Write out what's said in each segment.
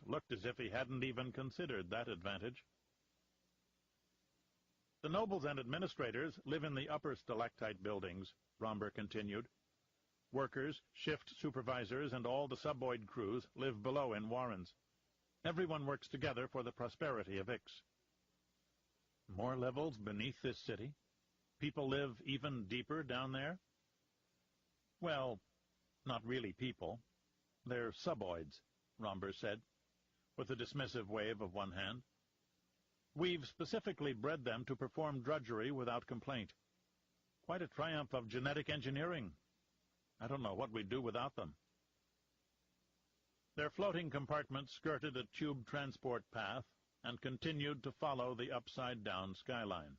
looked as if he hadn't even considered that advantage. The nobles and administrators live in the upper stalactite buildings, Romber continued. Workers, shift supervisors, and all the suboid crews live below in warrens. Everyone works together for the prosperity of Ix. More levels beneath this city? People live even deeper down there? Well, not really people. They're suboids, Romber said, with a dismissive wave of one hand. We've specifically bred them to perform drudgery without complaint. Quite a triumph of genetic engineering. I don't know what we'd do without them. Their floating compartment skirted a tube transport path and continued to follow the upside-down skyline.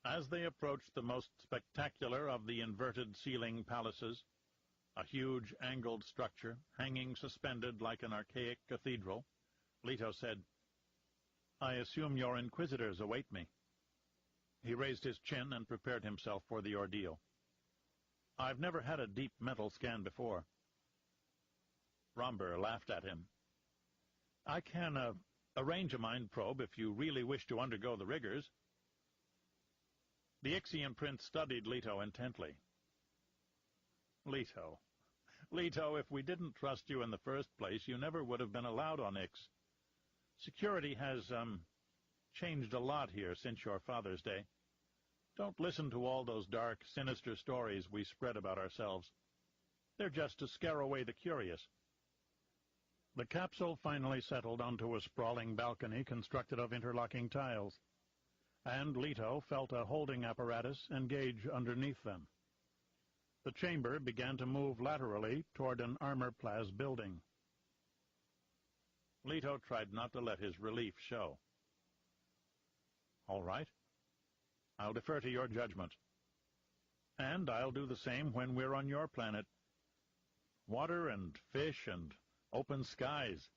As they approached the most spectacular of the inverted ceiling palaces, a huge angled structure hanging suspended like an archaic cathedral, Leto said, "I assume your inquisitors await me." He raised his chin and prepared himself for the ordeal. "I've never had a deep mental scan before." Romber laughed at him. "I can arrange a mind probe if you really wish to undergo the rigors." The Ixian prince studied Leto intently. Leto, if we didn't trust you in the first place, you never would have been allowed on Ix. Security has, changed a lot here since your father's day. Don't listen to all those dark, sinister stories we spread about ourselves. They're just to scare away the curious." The capsule finally settled onto a sprawling balcony constructed of interlocking tiles, and Leto felt a holding apparatus engage underneath them. The chamber began to move laterally toward an armor-plas building. Leto tried not to let his relief show. "All right. I'll defer to your judgment. And I'll do the same when we're on your planet. Water and fish and open skies.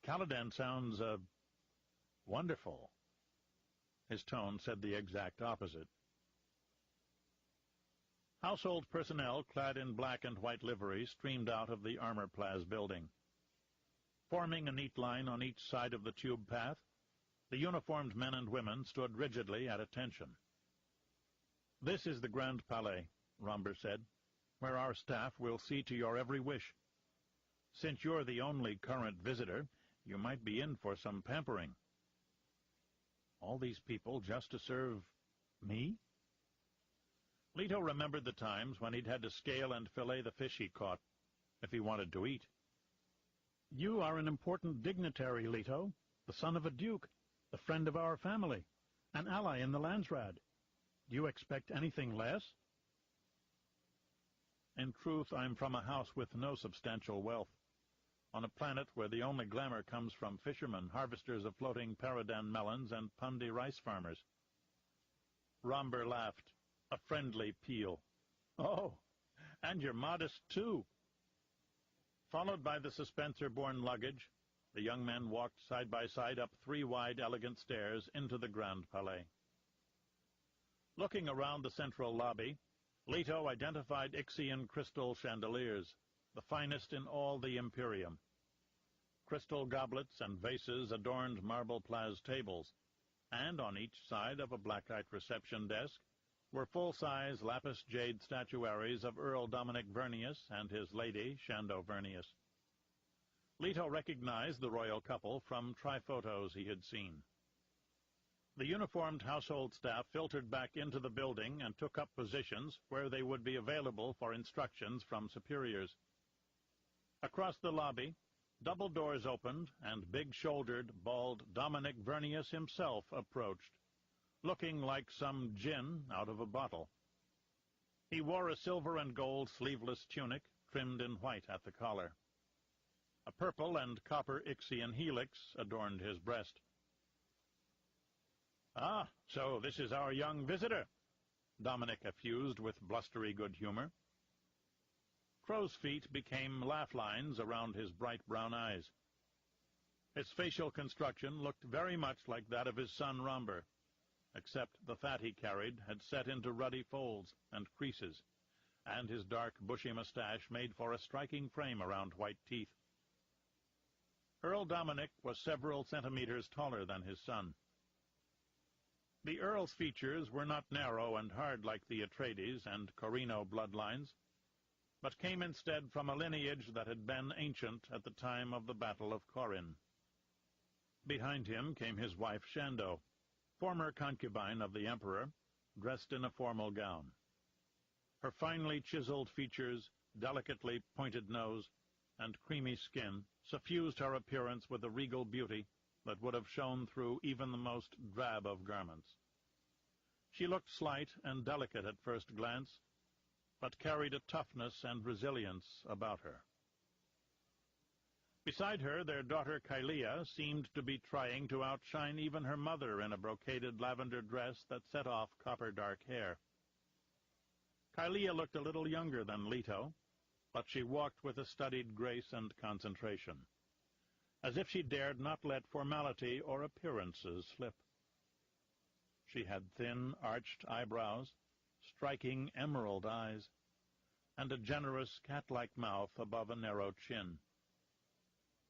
Caladan sounds, wonderful." His tone said the exact opposite. Household personnel clad in black and white livery streamed out of the armor-plas building. Forming a neat line on each side of the tube path, the uniformed men and women stood rigidly at attention. "This is the Grand Palais," Romber said, "where our staff will see to your every wish. Since you're the only current visitor, you might be in for some pampering." All these people just to serve me? Leto remembered the times when he'd had to scale and fillet the fish he caught, if he wanted to eat. "You are an important dignitary, Leto, the son of a duke, the friend of our family, an ally in the Landsraad. Do you expect anything less?" "In truth, I'm from a house with no substantial wealth, on a planet where the only glamour comes from fishermen, harvesters of floating paradan melons, and Pundi rice farmers." Romber laughed, a friendly peal. "Oh, and you're modest, too." Followed by the suspensor-borne luggage, the young men walked side by side up 3 wide, elegant stairs into the Grand Palais. Looking around the central lobby, Leto identified Ixian crystal chandeliers, the finest in all the Imperium. Crystal goblets and vases adorned marble-plas tables, and on each side of a blackite reception desk were full-size lapis jade statuaries of Earl Dominic Vernius and his lady, Shando Vernius. Leto recognized the royal couple from triphotos he had seen. The uniformed household staff filtered back into the building and took up positions where they would be available for instructions from superiors. Across the lobby, double doors opened, and big-shouldered, bald Dominic Vernius himself approached, looking like some gin out of a bottle. He wore a silver and gold sleeveless tunic, trimmed in white at the collar. A purple and copper Ixian helix adorned his breast. "Ah, so this is our young visitor," Dominic effused with blustery good humor. Crow's feet became laugh lines around his bright brown eyes. His facial construction looked very much like that of his son Romber, except the fat he carried had set into ruddy folds and creases, and his dark, bushy mustache made for a striking frame around white teeth. Earl Dominic was several centimeters taller than his son. The Earl's features were not narrow and hard like the Atreides and Corrino bloodlines, but came instead from a lineage that had been ancient at the time of the Battle of Corin. Behind him came his wife Shando, former concubine of the Emperor, dressed in a formal gown. Her finely chiseled features, delicately pointed nose, and creamy skin suffused her appearance with a regal beauty that would have shone through even the most drab of garments. She looked slight and delicate at first glance, but carried a toughness and resilience about her. Beside her, their daughter Kylea seemed to be trying to outshine even her mother in a brocaded lavender dress that set off copper-dark hair. Kylea looked a little younger than Leto, but she walked with a studied grace and concentration, as if she dared not let formality or appearances slip. She had thin, arched eyebrows, striking emerald eyes, and a generous cat-like mouth above a narrow chin.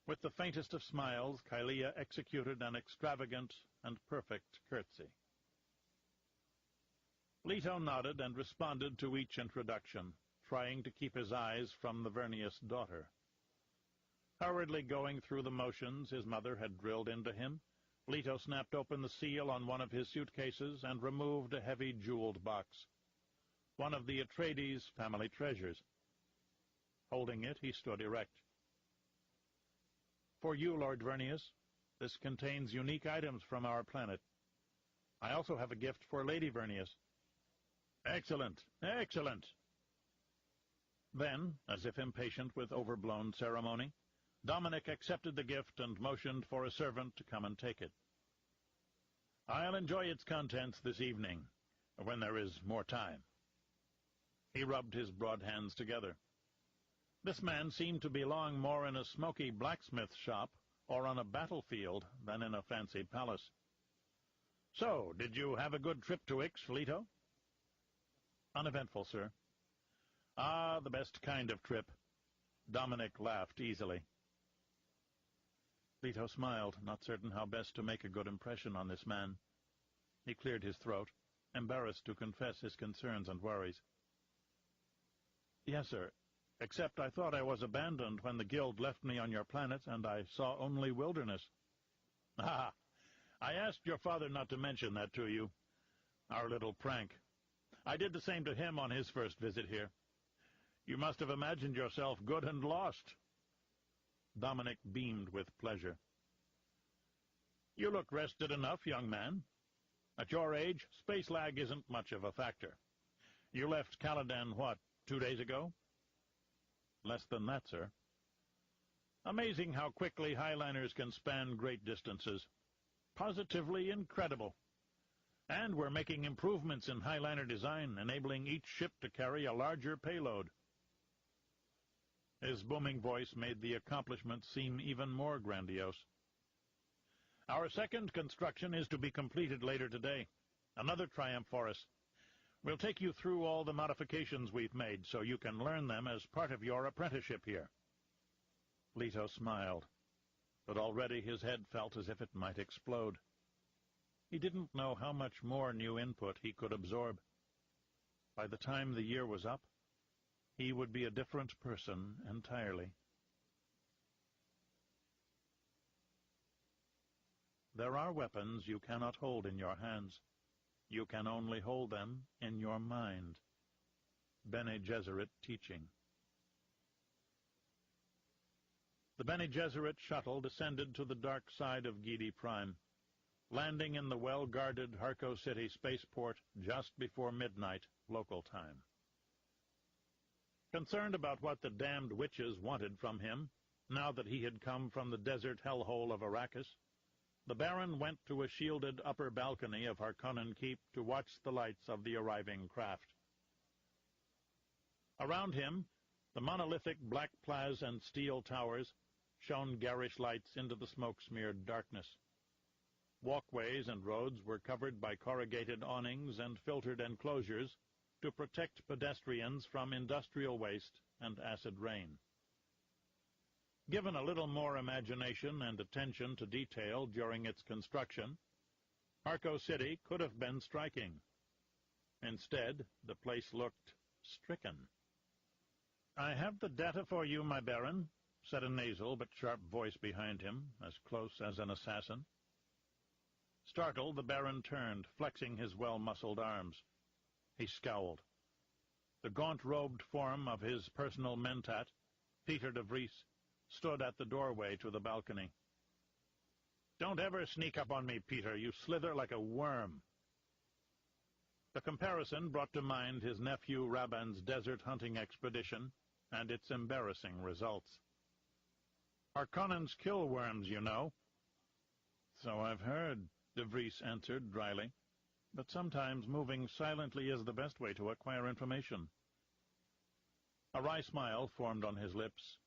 With the faintest of smiles, Kylea executed an extravagant and perfect curtsy. Leto nodded and responded to each introduction, trying to keep his eyes from the Vernius daughter. Hurriedly going through the motions his mother had drilled into him, Leto snapped open the seal on one of his suitcases and removed a heavy jeweled box, one of the Atreides' family treasures. Holding it, he stood erect. "For you, Lord Vernius, this contains unique items from our planet. I also have a gift for Lady Vernius." "Excellent, excellent." Then, as if impatient with overblown ceremony, Dominic accepted the gift and motioned for a servant to come and take it. "I'll enjoy its contents this evening, when there is more time." He rubbed his broad hands together. This man seemed to belong more in a smoky blacksmith shop or on a battlefield than in a fancy palace. "So, did you have a good trip to Ix, Leto?" "Uneventful, sir." "Ah, the best kind of trip." Dominic laughed easily. Leto smiled, not certain how best to make a good impression on this man. He cleared his throat, embarrassed to confess his concerns and worries. "Yes, sir. Except I thought I was abandoned when the guild left me on your planet, and I saw only wilderness." "Ah, I asked your father not to mention that to you. Our little prank. I did the same to him on his first visit here. You must have imagined yourself good and lost." Dominic beamed with pleasure. "You look rested enough, young man. At your age, space lag isn't much of a factor. You left Caladan, what, 2 days ago?" "Less than that, sir." "Amazing how quickly highliners can span great distances. Positively incredible. And we're making improvements in highliner design, enabling each ship to carry a larger payload." His booming voice made the accomplishment seem even more grandiose. "Our second construction is to be completed later today. Another triumph for us. We'll take you through all the modifications we've made so you can learn them as part of your apprenticeship here." Leto smiled, but already his head felt as if it might explode. He didn't know how much more new input he could absorb. By the time the year was up, he would be a different person entirely. "There are weapons you cannot hold in your hands. You can only hold them in your mind." Bene Gesserit teaching. The Bene Gesserit shuttle descended to the dark side of Giedi Prime, landing in the well-guarded Harco City spaceport just before midnight local time. Concerned about what the damned witches wanted from him, now that he had come from the desert hellhole of Arrakis, the Baron went to a shielded upper balcony of Harkonnen Keep to watch the lights of the arriving craft. Around him, the monolithic black plaza and steel towers shone garish lights into the smoke-smeared darkness. Walkways and roads were covered by corrugated awnings and filtered enclosures to protect pedestrians from industrial waste and acid rain. Given a little more imagination and attention to detail during its construction, Harco City could have been striking. Instead, the place looked stricken. "I have the data for you, my baron," said a nasal but sharp voice behind him, as close as an assassin. Startled, the baron turned, flexing his well-muscled arms. He scowled. The gaunt-robed form of his personal mentat, Peter de Vries, stood at the doorway to the balcony. "Don't ever sneak up on me, Peter. You slither like a worm." The comparison brought to mind his nephew Raban's desert hunting expedition and its embarrassing results. "Harkonnens kill worms, you know." "So I've heard," de Vries answered dryly. "But sometimes moving silently is the best way to acquire information." A wry smile formed on his lips,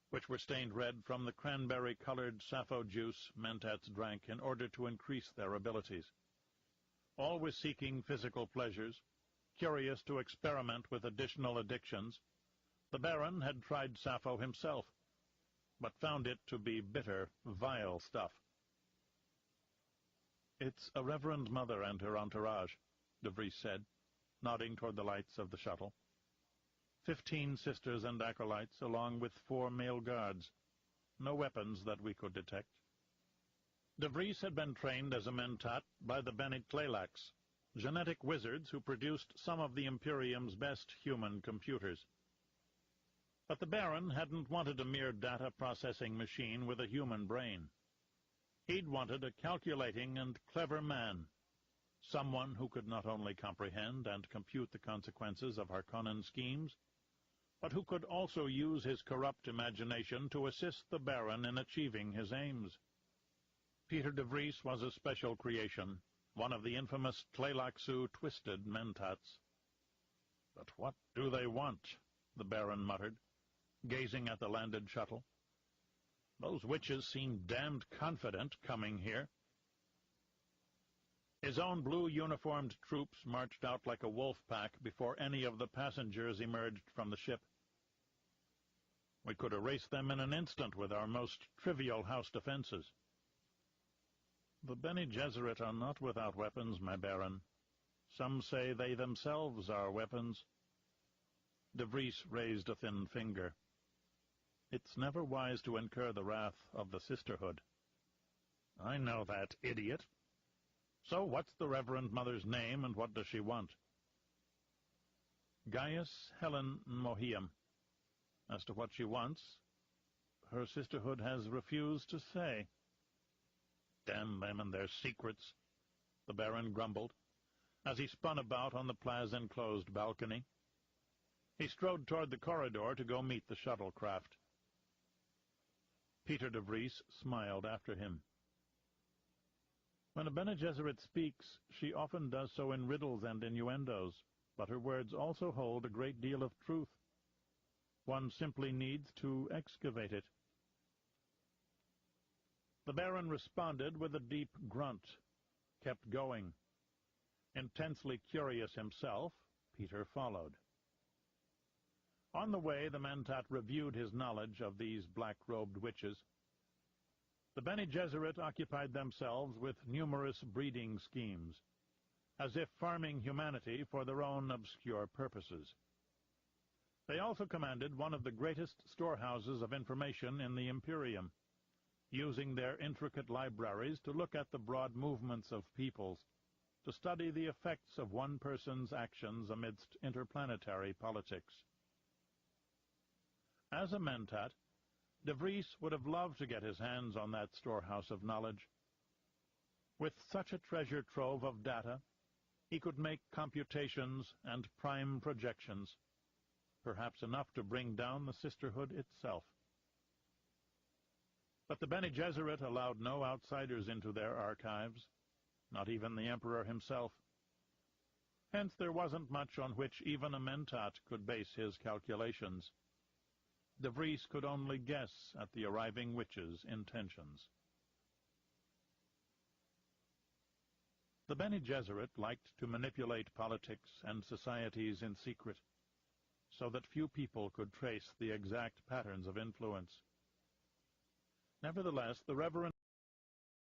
which were stained red from the cranberry-colored sappho juice mentats drank in order to increase their abilities. Always seeking physical pleasures, curious to experiment with additional addictions, the baron had tried sappho himself, but found it to be bitter, vile stuff. "It's a Reverend Mother and her entourage," de Vries said, nodding toward the lights of the shuttle. 15 sisters and acolytes, along with 4 male guards. No weapons that we could detect. De Vries had been trained as a mentat by the Bene Tleilax, genetic wizards who produced some of the Imperium's best human computers. But the Baron hadn't wanted a mere data processing machine with a human brain. He'd wanted a calculating and clever man, someone who could not only comprehend and compute the consequences of Harkonnen schemes, but who could also use his corrupt imagination to assist the Baron in achieving his aims. Peter de Vries was a special creation, one of the infamous Tleilaxu twisted mentats. "But what do they want?" the Baron muttered, gazing at the landed shuttle. "Those witches seem damned confident coming here." His own blue-uniformed troops marched out like a wolf pack before any of the passengers emerged from the ship. We could erase them in an instant with our most trivial house defenses. "The Bene Gesserit are not without weapons, my baron. Some say they themselves are weapons." De Vries raised a thin finger. "It's never wise to incur the wrath of the sisterhood." "I know that, idiot. So what's the Reverend Mother's name, and what does she want?" "Gaius Helen Mohiam. As to what she wants, her sisterhood has refused to say." "Damn them and their secrets," the Baron grumbled, as he spun about on the plaza-enclosed balcony. He strode toward the corridor to go meet the shuttlecraft. Peter de Vries smiled after him. "When a Bene Gesserit speaks, she often does so in riddles and innuendos, but her words also hold a great deal of truth. One simply needs to excavate it." The Baron responded with a deep grunt, kept going. Intensely curious himself, Peter followed. On the way, the mentat reviewed his knowledge of these black-robed witches. The Bene Gesserit occupied themselves with numerous breeding schemes, as if farming humanity for their own obscure purposes. They also commanded one of the greatest storehouses of information in the Imperium, using their intricate libraries to look at the broad movements of peoples, to study the effects of one person's actions amidst interplanetary politics. As a mentat, de Vries would have loved to get his hands on that storehouse of knowledge. With such a treasure trove of data, he could make computations and prime projections, perhaps enough to bring down the sisterhood itself. But the Bene Gesserit allowed no outsiders into their archives, not even the Emperor himself. Hence there wasn't much on which even a mentat could base his calculations. De Vries could only guess at the arriving witch's intentions. The Bene Gesserit liked to manipulate politics and societies in secret, so that few people could trace the exact patterns of influence. Nevertheless, the Reverend